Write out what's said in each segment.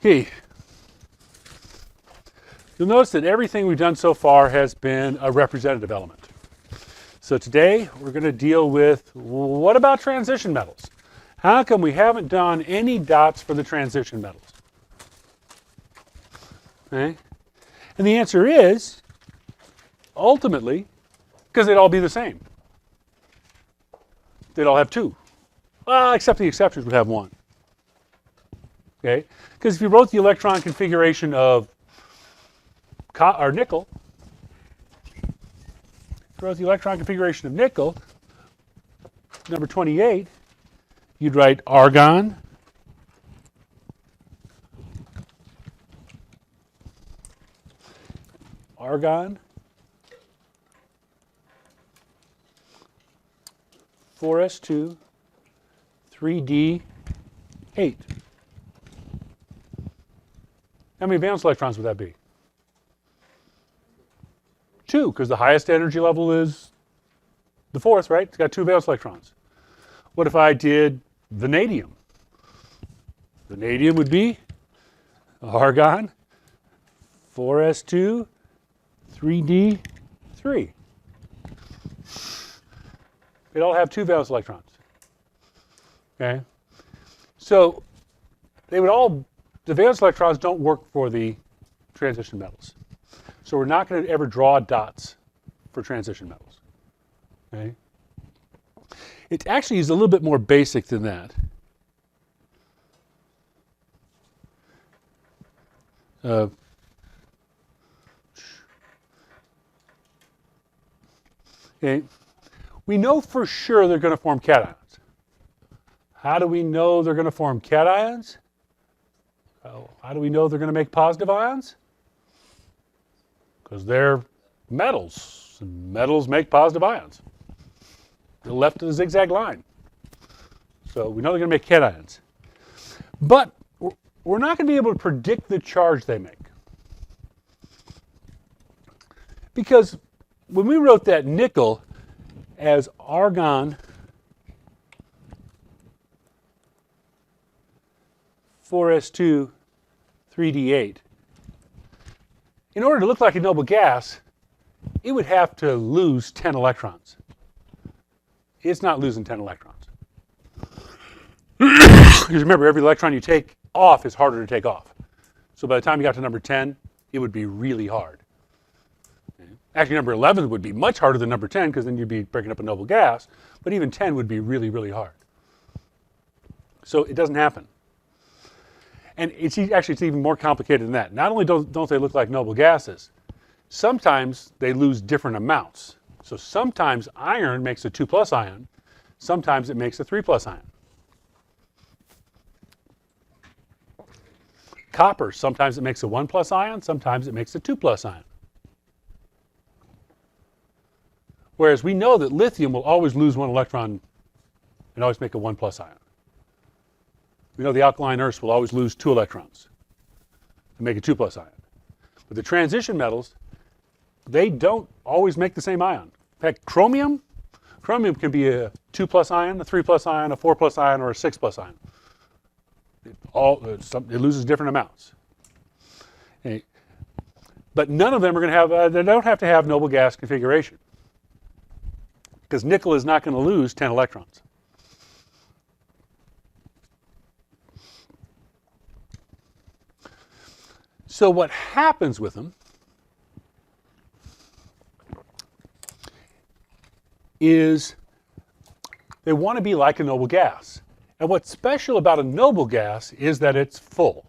Okay. You'll notice that everything we've done so far has been a representative element. So today we're going to deal with, what about transition metals? How come we haven't done any dots for the transition metals? Okay. And the answer is, ultimately, because they'd all be the same. They'd all have two. Well, except the exceptions would have one. Okay? Because if you wrote the electron configuration of nickel, number 28, you'd write argon, argon, 4s2, 3d8. How many valence electrons would that be? 2, because the highest energy level is the fourth, right? It's got 2 valence electrons. What if I did vanadium? Vanadium would be argon, 4s2, 3d3. They'd all have 2 valence electrons. Okay? So they would all, the valence electrons don't work for the transition metals. So we're not going to ever draw dots for transition metals. Okay? It actually is a little bit more basic than that. Okay. We know for sure they're going to form cations. How do we know they're going to form cations? How do we know they're going to make positive ions? Because they're metals, and metals make positive ions. They're left of the zigzag line. So we know they're going to make cations. But we're not going to be able to predict the charge they make. Because when we wrote that nickel as argon 4s2 3d8, in order to look like a noble gas, it would have to lose 10 electrons. It's not losing 10 electrons. Because remember, every electron you take off is harder to take off. So by the time you got to number 10, it would be really hard. Actually, number 11 would be much harder than number 10, because then you'd be breaking up a noble gas. But even 10 would be really, really hard. So it doesn't happen. And it's even more complicated than that. Not only don't they look like noble gases, sometimes they lose different amounts. So sometimes iron makes a 2+ ion. Sometimes it makes a 3+ ion. Copper, sometimes it makes a 1+ ion. Sometimes it makes a 2+ ion. Whereas we know that lithium will always lose 1 electron and always make a 1+ ion. We know the alkaline earths will always lose 2 electrons and make a 2+ ion. But the transition metals, they don't always make the same ion. In fact, chromium can be a 2+ ion, a 3+ ion, a 4+ ion, or a 6+ ion. It loses different amounts. Okay. But none of them are going to have, they don't have to have noble gas configuration. Because nickel is not going to lose 10 electrons. So what happens with them is they want to be like a noble gas. And what's special about a noble gas is that it's full.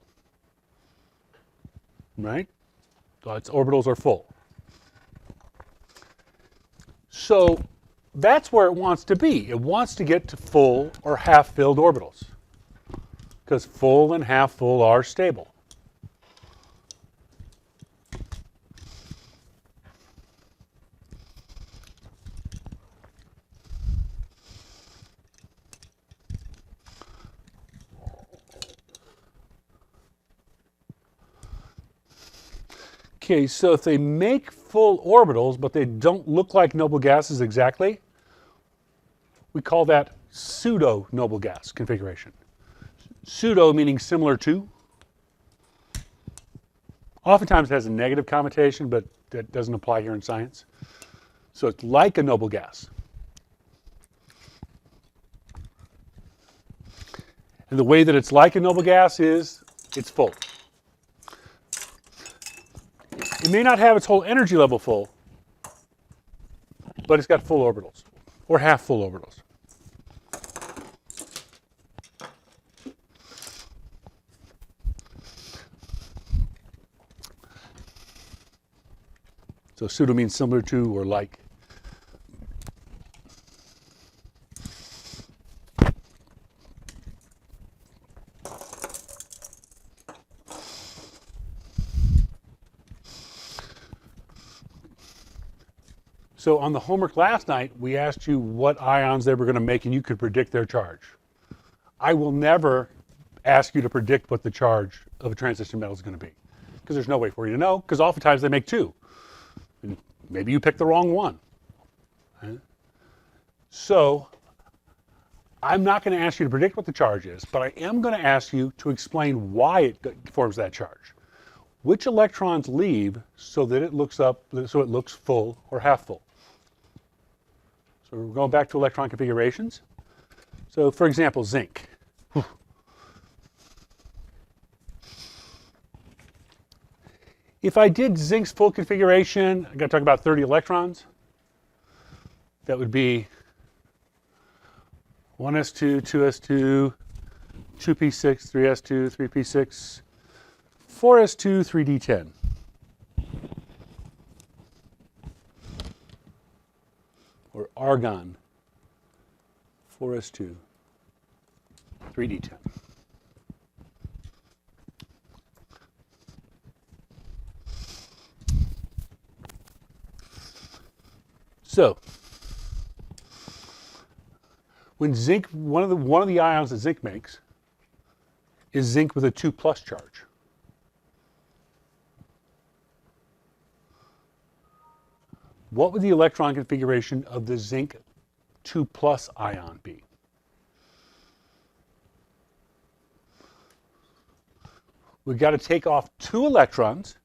Right? So its orbitals are full. So that's where it wants to be. It wants to get to full or half-filled orbitals. Because full and half-full are stable. Okay, so if they make full orbitals, but they don't look like noble gases exactly, we call that pseudo-noble gas configuration. Pseudo meaning similar to, Oftentimes it has a negative connotation, but that doesn't apply here in science. So it's like a noble gas. And the way that it's like a noble gas is it's full. It may not have its whole energy level full, but it's got full orbitals, or half full orbitals. So pseudo means similar to or like. So on the homework last night, we asked you what ions they were going to make, and you could predict their charge. I will never ask you to predict what the charge of a transition metal is going to be, because there's no way for you to know, because oftentimes they make two. And maybe you picked the wrong one. Right? So I'm not going to ask you to predict what the charge is, but I am going to ask you to explain why it forms that charge. Which electrons leave so that it looks full or half full. So we're going back to electron configurations. So for example, zinc. If I did zinc's full configuration, I got to talk about 30 electrons. That would be 1s2, 2s2, 2p6, 3s2, 3p6, 4s2, 3d10. Or argon, 4s2, 3d10. So, when zinc, one of the ions that zinc makes is zinc with a 2+ charge. What would the electron configuration of the zinc 2+ ion be? We've got to take off 2 electrons.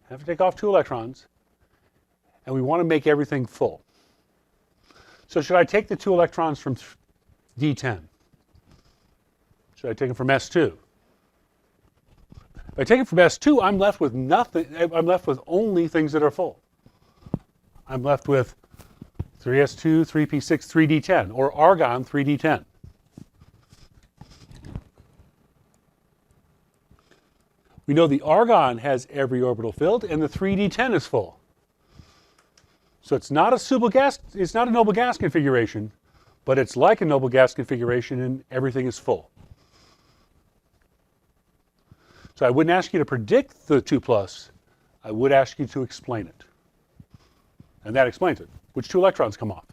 Have to take off 2 electrons. And we want to make everything full. So should I take the 2 electrons from D10? Should I take them from S2? If I take it from S2, I'm left with nothing. I'm left with only things that are full. I'm left with 3s2, 3p6, 3d10, or argon 3d10. We know the argon has every orbital filled, and the 3d10 is full. So it's not a noble gas configuration, but it's like a noble gas configuration, and everything is full. So I wouldn't ask you to predict the 2+, I would ask you to explain it. And that explains it. Which 2 electrons come off?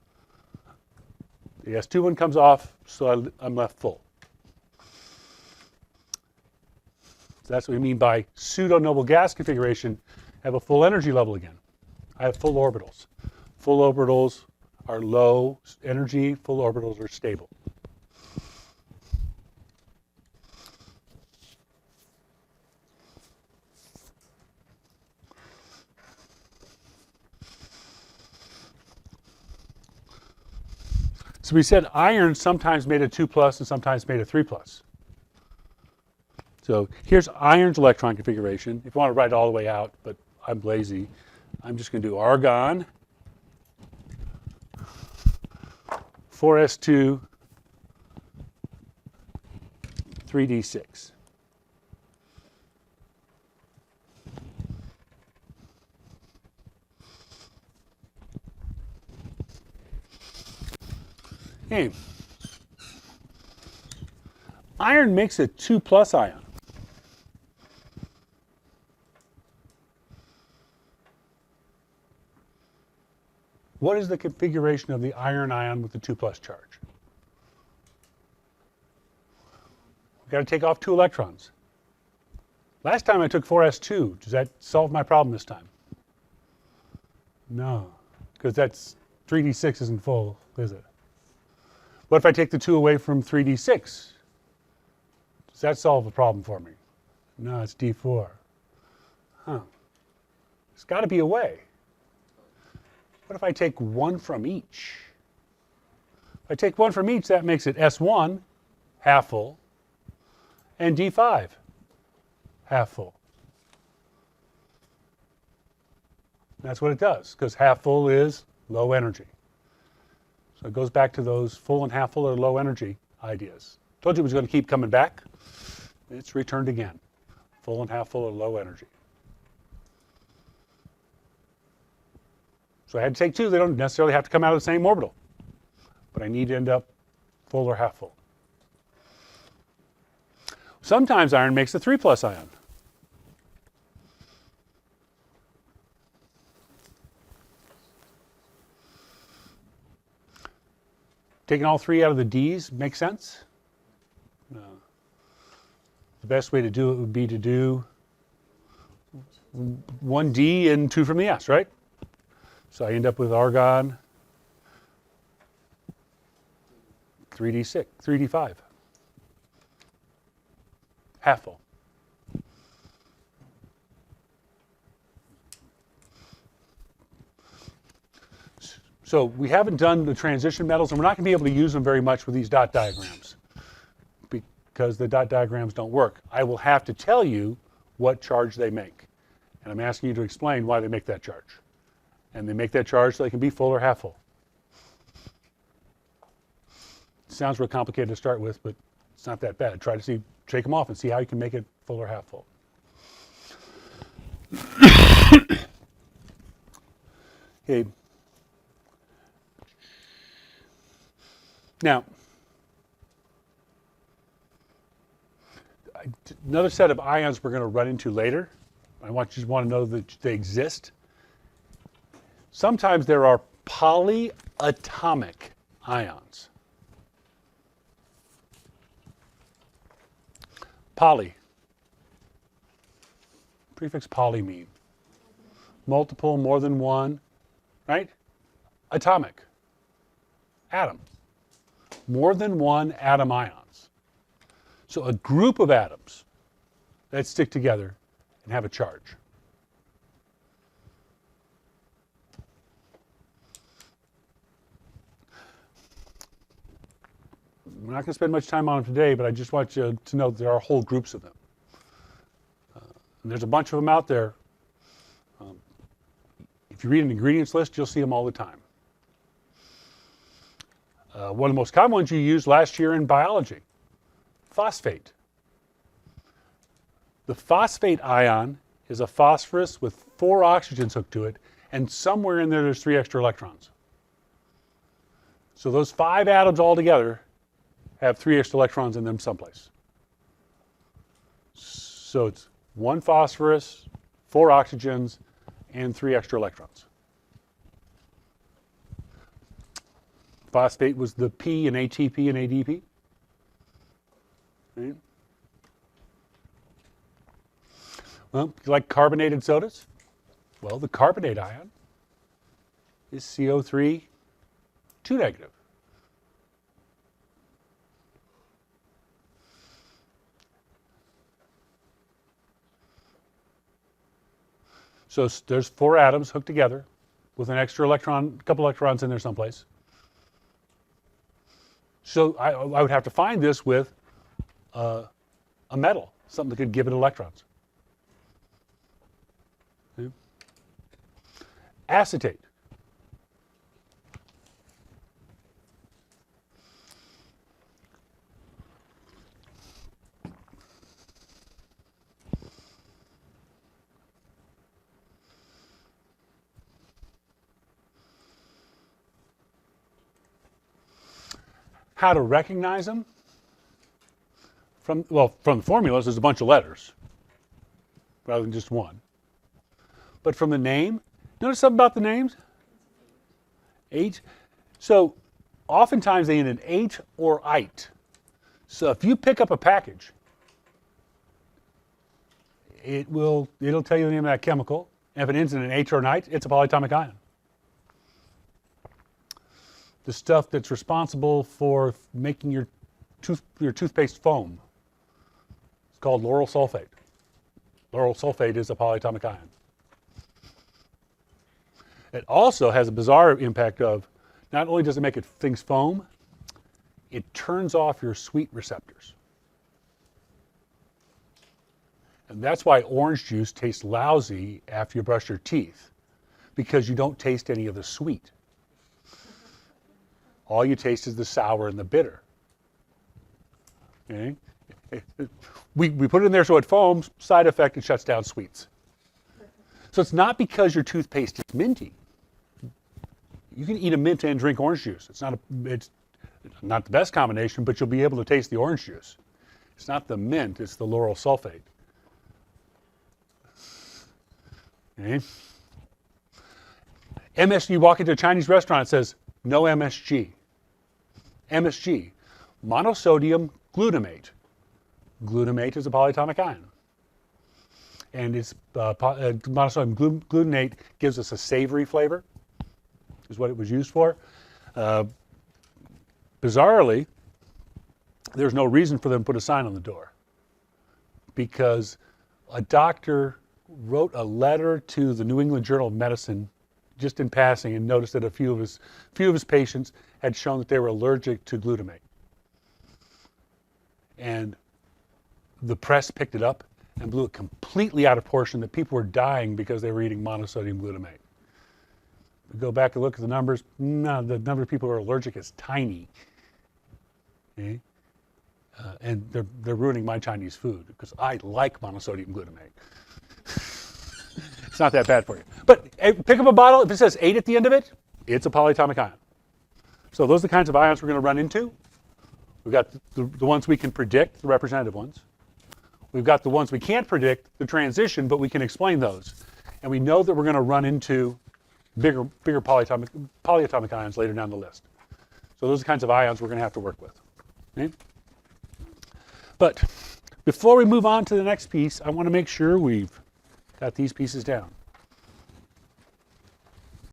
The S2 one comes off, so I'm left full. So that's what we mean by pseudo-noble gas configuration. I have a full energy level again. I have full orbitals. Full orbitals are low energy, full orbitals are stable. So we said iron sometimes made a 2+ and sometimes made a 3+. So here's iron's electron configuration. If you want to write it all the way out, but I'm lazy, I'm just going to do argon, 4s2, 3d6. Okay. Iron makes a 2+ ion. What is the configuration of the iron ion with the 2+ charge? We've got to take off 2 electrons. Last time I took 4s2. Does that solve my problem this time? No, because that's 3d6 isn't full, is it? What if I take the 2 away from 3d6? Does that solve the problem for me? No, it's d4. There's got to be a way. What if I take one from each? If I take one from each, that makes it S1, half full, and D5, half full. That's what it does, because half full is low energy. So it goes back to those full and half full or low energy ideas. Told you it was going to keep coming back. It's returned again. Full and half full or low energy. So I had to take two. They don't necessarily have to come out of the same orbital. But I need to end up full or half full. Sometimes iron makes a 3+ ion. Taking all three out of the D's makes sense? No. The best way to do it would be to do one D and two from the S, right? So I end up with argon 3D6, 3D5. Half full. So we haven't done the transition metals, and we're not going to be able to use them very much with these dot diagrams because the dot diagrams don't work. I will have to tell you what charge they make. And I'm asking you to explain why they make that charge. And they make that charge so they can be full or half full. It sounds real complicated to start with, but it's not that bad. Try to take them off and see how you can make it full or half full. Okay. Now, another set of ions we're going to run into later. I want you to want to know that they exist. Sometimes there are polyatomic ions. Poly. Prefix poly mean multiple, more than one, right? Atomic. Atom. More than one atom ions. So a group of atoms that stick together and have a charge. We're not going to spend much time on them today, but I just want you to know there are whole groups of them. And there's a bunch of them out there. If you read an ingredients list, you'll see them all the time. One of the most common ones you used last year in biology, phosphate. The phosphate ion is a phosphorus with 4 oxygens hooked to it, and somewhere in there's 3 extra electrons. So those 5 atoms all together have 3 extra electrons in them someplace. So it's 1 phosphorus, 4 oxygens, and 3 extra electrons. Phosphate was the P in ATP and ADP. Right? Well, you like carbonated sodas? Well, the carbonate ion is CO3, 2 negative. So there's 4 atoms hooked together with an extra electron, a couple electrons in there someplace. So I would have to find this with a metal, something that could give it electrons. Okay. Acetate. How to recognize them? From the formulas, there's a bunch of letters rather than just one. But from the name, notice something about the names? H. So oftentimes they end in H or ite. So if you pick up a package, it'll tell you the name of that chemical. And if it ends in an H or an ite, it's a polyatomic ion. The stuff that's responsible for making your toothpaste foam. It's called lauryl sulfate. Lauryl sulfate is a polyatomic ion. It also has a bizarre impact of, not only does it make things foam, it turns off your sweet receptors. And that's why orange juice tastes lousy after you brush your teeth, because you don't taste any of the sweet. All you taste is the sour and the bitter. Okay? We put it in there so it foams. Side effect, it shuts down sweets. So it's not because your toothpaste is minty. You can eat a mint and drink orange juice. It's not the best combination, but you'll be able to taste the orange juice. It's not the mint, it's the lauryl sulfate. Okay? MSG, you walk into a Chinese restaurant, it says no MSG. MSG, monosodium glutamate. Glutamate is a polyatomic ion. And it's monosodium glutamate gives us a savory flavor, is what it was used for. Bizarrely, there's no reason for them to put a sign on the door, because a doctor wrote a letter to the New England Journal of Medicine just in passing and noticed that a few of his patients had shown that they were allergic to glutamate. And the press picked it up and blew it completely out of proportion, that people were dying because they were eating monosodium glutamate. We go back and look at the numbers. No, the number of people who are allergic is tiny. Okay? And they're ruining my Chinese food because I like monosodium glutamate. It's not that bad for you. But pick up a bottle. If it says 8 at the end of it, it's a polyatomic ion. So those are the kinds of ions we're going to run into. We've got the ones we can predict, the representative ones. We've got the ones we can't predict, the transition, but we can explain those. And we know that we're going to run into bigger polyatomic ions later down the list. So those are the kinds of ions we're going to have to work with. Okay? But before we move on to the next piece, I want to make sure we've got these pieces down.